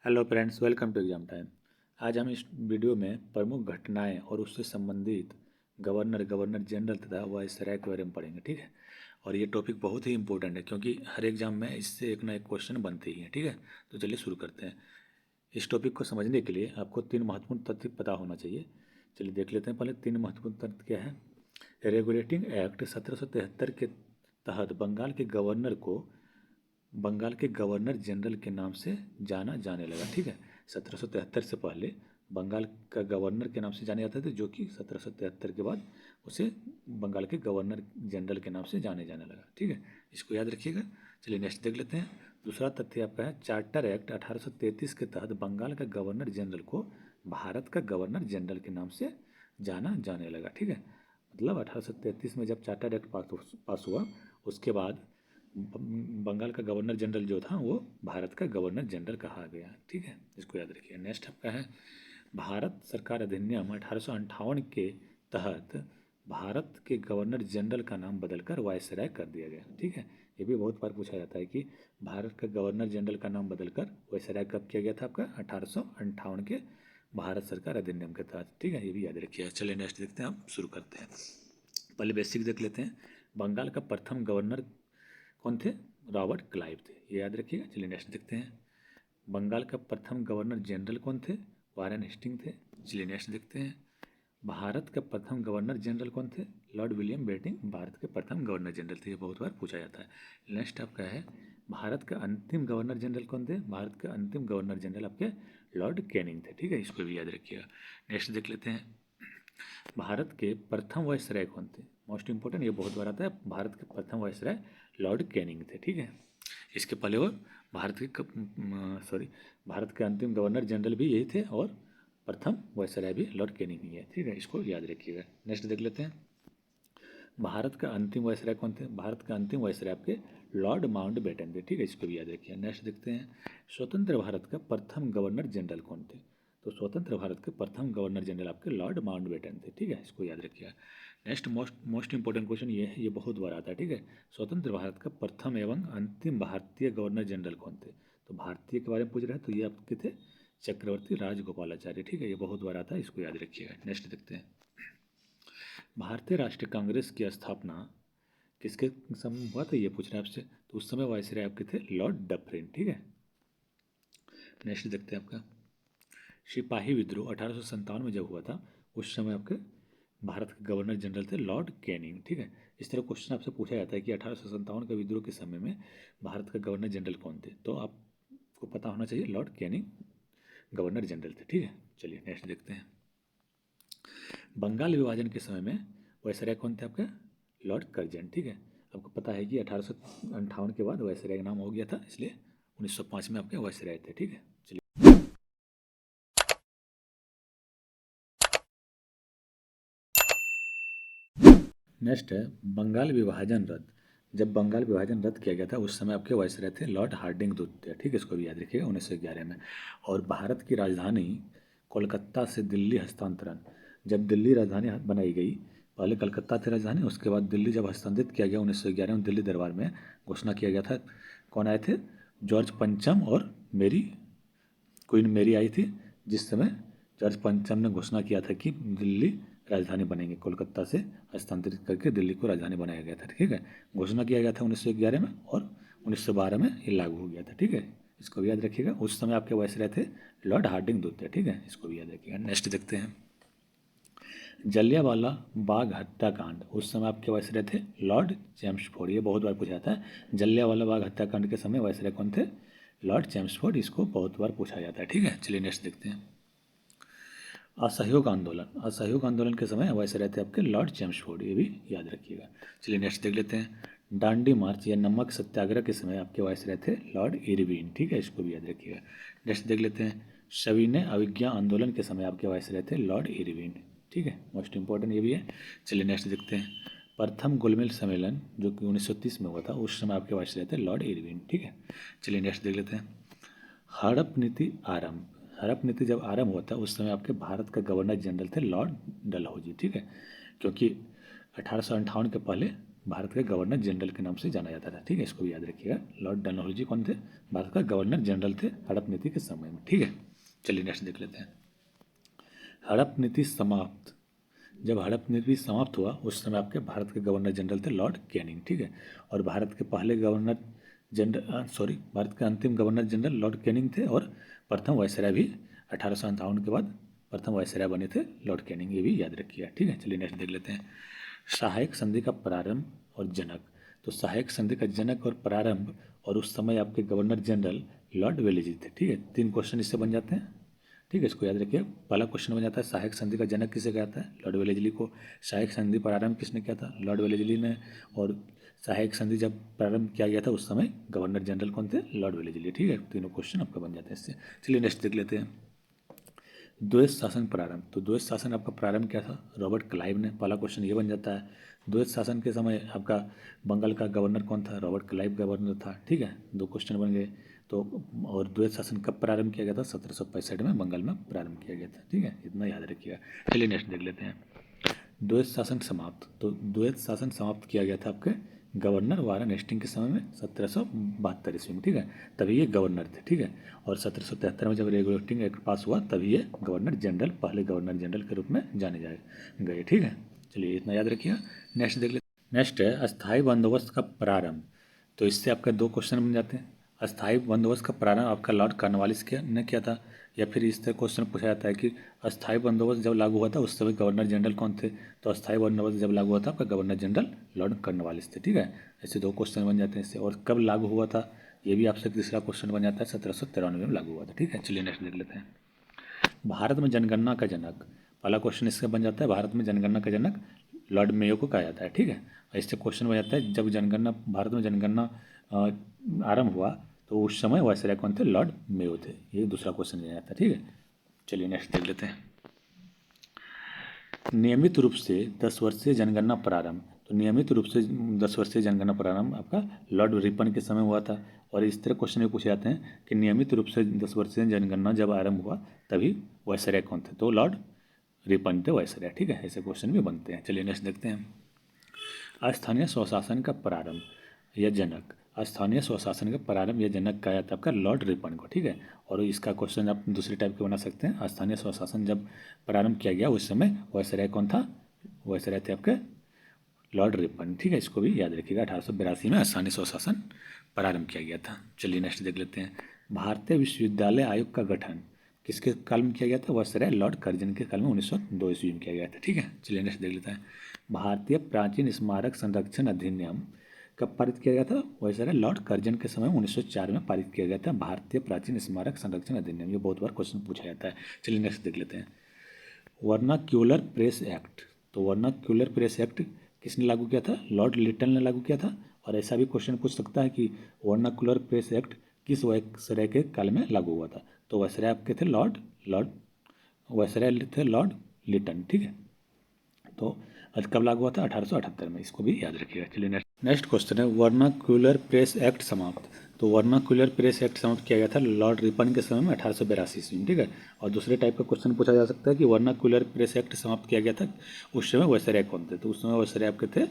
Hello friends, welcome to exam time. आज हम इस वीडियो में प्रमुख घटनाएं और उससे संबंधित गवर्नर जनरल तथा वायसराय के बारे में पढ़ेंगे। ठीक है, और ये टॉपिक बहुत ही इंपॉर्टेंट है क्योंकि हर एग्जाम में इससे एक ना एक क्वेश्चन बनते ही हैं। ठीक है, तो चलिए शुरू करते हैं। इस टॉपिक को समझने के लिए आपको तीन महत्वपूर्ण तथ्य पता होना चाहिए। चलिए देख लेते हैं। पहले तीन महत्वपूर्ण तथ्य क्या है। रेगुलेटिंग एक्ट 1773 के तहत बंगाल के गवर्नर जनरल के नाम से जाना जाने लगा। ठीक है, 1773 से पहले बंगाल का गवर्नर के नाम से जाने जाते थे, जो कि 1773 के बाद उसे बंगाल के गवर्नर जनरल के नाम से जाने लगा। ठीक है, इसको याद रखिएगा। चलिए नेक्स्ट देख लेते हैं। दूसरा तथ्य आपका है, चार्टर एक्ट 1833 के तहत बंगाल का गवर्नर जनरल को भारत का गवर्नर जनरल के नाम से जाना जाने लगा। ठीक है, मतलब 1833 में जब चार्टर एक्ट पास हुआ, उसके बाद बंगाल का गवर्नर जनरल जो था वो भारत का गवर्नर जनरल कहा गया। ठीक है, इसको याद रखिए। नेक्स्ट आपका है, भारत सरकार अधिनियम 1858 के तहत भारत के गवर्नर जनरल का नाम बदलकर वायसराय कर दिया गया। ठीक है, ये भी बहुत बार पूछा जाता है कि भारत का गवर्नर जनरल का नाम बदलकर वायसराय कब किया गया था आपका 1858 के भारत सरकार अधिनियम के तहत। ठीक है, ये भी याद रखिए। चलिए नेक्स्ट देखते हैं, हम शुरू करते हैं। पहले बेसिक देख लेते हैं। बंगाल का प्रथम गवर्नर कौन थे? रॉबर्ट क्लाइव थे, ये याद रखिएगा। चलिए नेक्स्ट देखते हैं। बंगाल का प्रथम गवर्नर जनरल कौन थे? वारेन हेस्टिंग थे। चलिए नेक्स्ट देखते हैं। भारत का प्रथम गवर्नर जनरल कौन थे? लॉर्ड विलियम बेंटिंक भारत के प्रथम गवर्नर जनरल थे, ये बहुत बार पूछा जाता है। नेक्स्ट आपका है, भारत का अंतिम गवर्नर जनरल कौन थे? भारत का अंतिम गवर्नर जनरल आपके लॉर्ड कैनिंग थे। ठीक है, इसको भी याद रखिएगा। नेक्स्ट देख लेते हैं। भारत के प्रथम वायसराय कौन थे? मोस्ट इंपॉर्टेंट, ये बहुत बार आता है। भारत के प्रथम वायसराय लॉर्ड कैनिंग थे। ठीक है, इसके पहले वो भारत के अंतिम गवर्नर जनरल भी यही थे और प्रथम वायसराय भी लॉर्ड कैनिंग ही है। ठीक है, इसको याद रखिएगा। नेक्स्ट देख लेते हैं। भारत का अंतिम वायसराय कौन थे? भारत का अंतिम वायसराय आपके लॉर्ड माउंटबेटन थे। ठीक है, इसको भी याद रखिए। नेक्स्ट देखते हैं। स्वतंत्र भारत का प्रथम गवर्नर जनरल कौन थे? तो स्वतंत्र भारत के प्रथम गवर्नर जनरल आपके लॉर्ड माउंटबेटन थे। ठीक है, इसको याद रखिएगा। नेक्स्ट मोस्ट इंपॉर्टेंट क्वेश्चन ये है, ये बहुत बार आता है। ठीक है, स्वतंत्र भारत का प्रथम एवं अंतिम भारतीय गवर्नर जनरल कौन थे? तो भारतीय के बारे में पूछ रहे हैं, तो ये आपके थे चक्रवर्ती राजगोपालाचार्य। ठीक है, ये बहुत बार आता है, इसको याद रखिएगा। नेक्स्ट देखते हैं। भारतीय राष्ट्रीय कांग्रेस की स्थापना किसके समय हुआ था, ये पूछ रहे हैं आपसे। तो उस समय वायसराय आपके थे लॉर्ड डफरिन। ठीक है, नेक्स्ट देखते हैं। आपका सिपाही विद्रोह 1857 में जब हुआ था, उस समय आपके भारत के गवर्नर जनरल थे लॉर्ड कैनिंग। ठीक है, इस तरह क्वेश्चन आपसे पूछा जाता है कि 1857 के विद्रोह के समय में भारत का गवर्नर जनरल कौन थे, तो आपको पता होना चाहिए लॉर्ड कैनिंग गवर्नर जनरल थे। ठीक है, चलिए नेक्स्ट देखते हैं। बंगाल विभाजन के समय में वायसराय कौन थे आपके? Lord Curzon. ठीक है, आपको पता है कि 1858 के बाद वायसराय का नाम हो गया था, इसलिए 1905 में आपके वायसराय थे। ठीक है, चलिए नेक्स्ट है बंगाल विभाजन रद्द। जब बंगाल विभाजन रद्द किया गया था, उस समय आपके वायसराय थे लॉर्ड हार्डिंग दूत थे। ठीक है, इसको भी याद रखिएगा। 1911 में। और भारत की राजधानी कोलकाता से दिल्ली हस्तांतरण, जब दिल्ली राजधानी बनाई गई, पहले कलकत्ता थी राजधानी, उसके बाद दिल्ली जब हस्तांतरित किया गया 1911 में, दिल्ली दरबार में घोषणा किया गया था। कौन आए थे? जॉर्ज पंचम और मेरी क्वीन मेरी आई थी, जिस समय जॉर्ज पंचम ने घोषणा किया था कि दिल्ली राजधानी बनेंगे, कोलकाता से हस्तांतरित करके दिल्ली को राजधानी बनाया गया था। ठीक है, घोषणा किया गया था 1911 में और 1912 में ये लागू हो गया था। ठीक है, इसको भी याद रखिएगा। उस समय आपके वायसराय थे लॉर्ड हार्डिंग दूत थे। ठीक है, इसको भी याद रखिएगा। नेक्स्ट देखते हैं। जलियांवाला बाग हत्याकांड, उस समय आपके वायसराय थे लॉर्ड चेम्सफोर्ड। ये बहुत बार पूछा जाता है। जलियांवाला बाग हत्याकांड के समय वायसराय कौन थे? Lord Chelmsford. इसको बहुत बार पूछा जाता है। ठीक है, चलिए नेक्स्ट देखते हैं। असहयोग आंदोलन, असहयोग आंदोलन के समय वायसराय थे आपके लॉर्ड चेम्सफोर्ड, ये भी याद रखिएगा। चलिए नेक्स्ट देख लेते हैं। डांडी मार्च या नमक सत्याग्रह के समय आपके वायसराय थे लॉर्ड इरविन। ठीक है, इसको भी याद रखिएगा। नेक्स्ट देख लेते हैं। सविनय अवज्ञा आंदोलन के समय आपके वायसराय थे लॉर्ड इरविन। ठीक है, मोस्ट इंपॉर्टेंट ये भी है। चलिए नेक्स्ट देखते हैं। प्रथम गोलमेज सम्मेलन जो कि 1930 में हुआ था, उस समय आपके वायसराय थे लॉर्ड इरविन। ठीक है, चलिए नेक्स्ट देख लेते हैं। हड़प नीति आरंभ, हड़प नीति जब आरंभ हुआ था, उस समय आपके भारत का गवर्नर जनरल थे लॉर्ड डलहौजी। ठीक है, क्योंकि 1858 के पहले भारत के गवर्नर जनरल के नाम से जाना जाता था। ठीक है, इसको भी याद रखिएगा। लॉर्ड डलहौजी कौन थे? भारत का गवर्नर जनरल थे हड़प नीति के समय में। ठीक है, चलिए नेक्स्ट देख लेते हैं। हड़प नीति समाप्त। जब हड़प नीति समाप्त हुआ उस समय आपके भारत के गवर्नर जनरल थे लॉर्ड कैनिंग। ठीक है, और भारत के पहले गवर्नर जनरल भारत के अंतिम गवर्नर जनरल लॉर्ड कैनिंग थे, और प्रथम वायसराय भी 1857 के बाद प्रथम वायसराय बने थे लॉर्ड कैनिंग, ये भी याद रखिएगा। ठीक है, चलिए नेक्स्ट देख लेते हैं। सहायक संधि का प्रारंभ और जनक। तो सहायक संधि का जनक और प्रारंभ और उस समय आपके गवर्नर जनरल लॉर्ड वेलेजी थे। ठीक है, 3 क्वेश्चन इससे बन जाते हैं। ठीक है, इसको याद रखिए। पहला क्वेश्चन बन जाता है सहायक संधि का जनक किसे कहता है? लॉर्ड वेलेजली को। सहायक संधि प्रारंभ किसने किया था? लॉर्ड वेलेजली ने। और सहायक संधि जब प्रारंभ किया गया था उस समय गवर्नर जनरल कौन थे? Lord Wellesley. ठीक है, तीनों क्वेश्चन आपका बन जाते हैं इससे। चलिए नेक्स्ट देख लेते हैं। द्वैत शासन प्रारंभ। तो द्वैत शासन आपका प्रारंभ क्या था? रॉबर्ट क्लाइव ने। पहला क्वेश्चन ये बन जाता है। द्वैत शासन के समय आपका बंगाल का गवर्नर कौन था? रॉबर्ट क्लाइव गवर्नर था। ठीक है, 2 क्वेश्चन बन गए। तो और द्वैत शासन कब प्रारंभ किया गया था? 1765 में बंगाल में प्रारंभ किया गया था। ठीक है, इतना याद रखिएगा। चलिए नेक्स्ट देख लेते हैं। द्वैत शासन समाप्त। तो द्वैत शासन समाप्त किया गया था आपके गवर्नर वारन हेस्टिंग के समय में 1772 ईस्वी में। ठीक है, तभी ये गवर्नर थे। ठीक है, और 1773 में जब रेगुलेटिंग एक्ट पास हुआ तभी ये गवर्नर जनरल, पहले गवर्नर जनरल के रूप में जाने गए। ठीक है, चलिए इतना याद रखिएगा। नेक्स्ट देख लेते। नेक्स्ट है अस्थायी बंदोबस्त का प्रारंभ। तो इससे आपका 2 क्वेश्चन बन जाते हैं। अस्थायी बंदोबस्त का प्रारंभ आपका लॉर्ड कॉर्नवालिस ने किया था, या फिर इस तरह क्वेश्चन पूछा जाता है कि अस्थायी बंदोबस्त जब लागू हुआ था उस समय गवर्नर जनरल कौन थे? तो अस्थायी बंदोबस्त जब लागू हुआ था आपका गवर्नर जनरल लॉर्ड कॉर्नवालिस थे। ठीक है, ऐसे 2 क्वेश्चन बन जाते हैं इससे। और कब लागू हुआ था ये भी आपसे तीसरा क्वेश्चन बन जाता है। 1793 में लागू हुआ था। ठीक है, चलिए नेक्स्ट देख लेते हैं। भारत में जनगणना का जनक। पहला क्वेश्चन इसका बन जाता है भारत में जनगणना का जनक लॉर्ड मेयो को कहा जाता है। ठीक है, और इससे क्वेश्चन बन जाता है जब जनगणना भारत में जनगणना आरंभ हुआ तो उस समय वायसराय कौन थे? लॉर्ड मेयो थे। ये दूसरा क्वेश्चन बन जाता है। ठीक है, चलिए नेक्स्ट देख लेते हैं। नियमित रूप से 10 वर्षीय जनगणना प्रारंभ। तो नियमित रूप से 10 वर्षीय जनगणना प्रारंभ आपका लॉर्ड रिपन के समय हुआ था। और इस तरह क्वेश्चन भी पूछे जाते हैं कि नियमित रूप से 10 वर्षीय जनगणना जब आरंभ हुआ तभी वायसराय कौन थे? तो लॉर्ड रिपन थे वायसराय। ठीक है, ऐसे क्वेश्चन भी बनते हैं। चलिए नेक्स्ट देखते हैं। स्थानीय स्वशासन का प्रारंभ या जनक। स्थानीय स्वशासन का प्रारंभ या जनक कहा जाता है आपका लॉर्ड रिपन को। ठीक है, और इसका क्वेश्चन आप दूसरे टाइप के बना सकते हैं। स्थानीय स्वशासन जब प्रारंभ किया गया उस समय वायसराय कौन था? वायसराय थे आपके लॉर्ड रिपन। ठीक है, इसको भी याद रखिएगा। 1882 में स्थानीय स्वशासन प्रारंभ किया गया था। चलिए नेक्स्ट देख लेते हैं। भारतीय विश्वविद्यालय आयोग का गठन किसके काल में किया गया था? वायसराय लॉर्ड कर्जन के काल में 1902 ईस्वी में किया गया था। ठीक है, चलिए नेक्स्ट देख लेते हैं। भारतीय प्राचीन स्मारक संरक्षण अधिनियम कब पारित किया गया था? वायसराय लॉर्ड कर्जन के समय 1904 में पारित किया गया था भारतीय प्राचीन स्मारक संरक्षण अधिनियम। ये बहुत बार क्वेश्चन पूछा जाता है। चलिए नेक्स्ट देख लेते हैं। Vernacular press act. तो वर्नाक्यूलर प्रेस एक्ट किसने लागू किया था? लॉर्ड लिटन ने लागू किया था। और ऐसा भी क्वेश्चन पूछ सकता है कि वर्नाक्यूलर प्रेस एक्ट किस वायसराय के काल में लागू हुआ था? तो वायसराय आपके थे वायसराय थे लॉर्ड लिटन। ठीक है, तो आज कब लागू हुआ था? 1878 में। इसको भी याद रखिएगा। चलिए नेक्स्ट क्वेश्चन है वर्नाक्यूलर प्रेस एक्ट समाप्त। तो वर्नाक्यूलर प्रेस एक्ट समाप्त किया गया था लॉर्ड रिपन के समय में 1882 ईस्वी में। ठीक है, और दूसरे टाइप का क्वेश्चन पूछा जा सकता है कि वर्नाक्यूलर प्रेस एक्ट समाप्त किया गया था उस समय वायसराय कौन थे? तो उस समय वायसराय आपके थे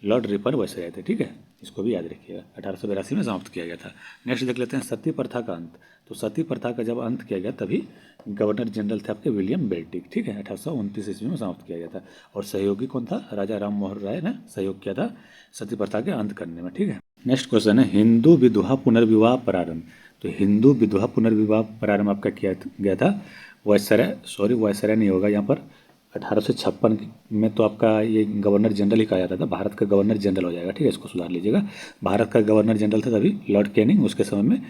लॉर्ड रिपन वायसराय थे। ठीक है, इसको भी याद रखिएगा। 1882 में समाप्त किया गया था। नेक्स्ट देख लेते हैं सती प्रथा का अंत। तो सती प्रथा का जब अंत किया गया तभी गवर्नर जनरल थे आपके विलियम बेल्टिक। ठीक है, 1829 ईस्वी में समाप्त किया गया था। और सहयोगी कौन था? राजा राम मोहन राय ने सहयोग किया था सती प्रथा के अंत करने में। ठीक है, नेक्स्ट क्वेश्चन है हिंदू विधवा पुनर्विवाह प्रारंभ। तो हिंदू विधवा पुनर्विवाह प्रारंभ आपका किया गया था वायसराय नहीं होगा यहाँ पर। 1856 में तो आपका ये गवर्नर जनरल ही कहा जाता था। भारत का गवर्नर जनरल हो जाएगा। ठीक है, इसको सुधार लीजिएगा। भारत का गवर्नर जनरल था तभी लॉर्ड कैनिंग। उसके समय में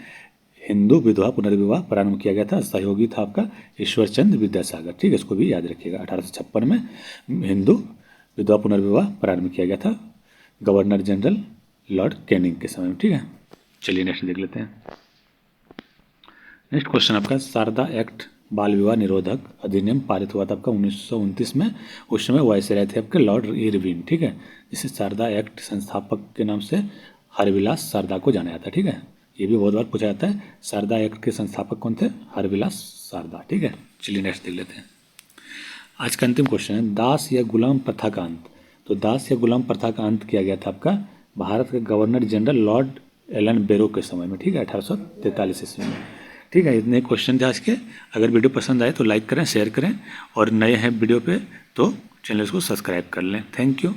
हिंदू विधवा पुनर्विवाह प्रारंभ किया गया था। सहयोगी था आपका ईश्वरचंद्र विद्यासागर। ठीक है, इसको भी याद रखिएगा। 1856 में हिंदू विधवा पुनर्विवाह प्रारंभ किया गया था गवर्नर जनरल लॉर्ड कैनिंग के समय में। ठीक है, चलिए नेक्स्ट देख लेते हैं। नेक्स्ट क्वेश्चन आपका शारदा एक्ट बाल विवाह निरोधक अधिनियम पारित हुआ था आपका 1929 में। उस समय वायसराय थे आपके लॉर्ड इरविन। ठीक है, जिसे शारदा एक्ट संस्थापक के नाम से हरविलास शारदा को जाना जाता है। ठीक है, ये भी बहुत बार पूछा जाता है। शारदा एक्ट के संस्थापक कौन थे? हरविलास शारदा। ठीक है, चलिए नेक्स्ट देख लेते हैं। आज का अंतिम क्वेश्चन है दास या गुलाम प्रथा का अंत। तो दास या गुलाम प्रथा का अंत किया गया था आपका भारत के गवर्नर जनरल लॉर्ड एलन बेरो के समय में, ठीक है, 1843 ईस्वी में। ठीक है, इतने क्वेश्चन थे आज के। अगर वीडियो पसंद आए तो लाइक करें, शेयर करें, और नए हैं वीडियो पे तो चैनल को सब्सक्राइब कर लें। Thank you.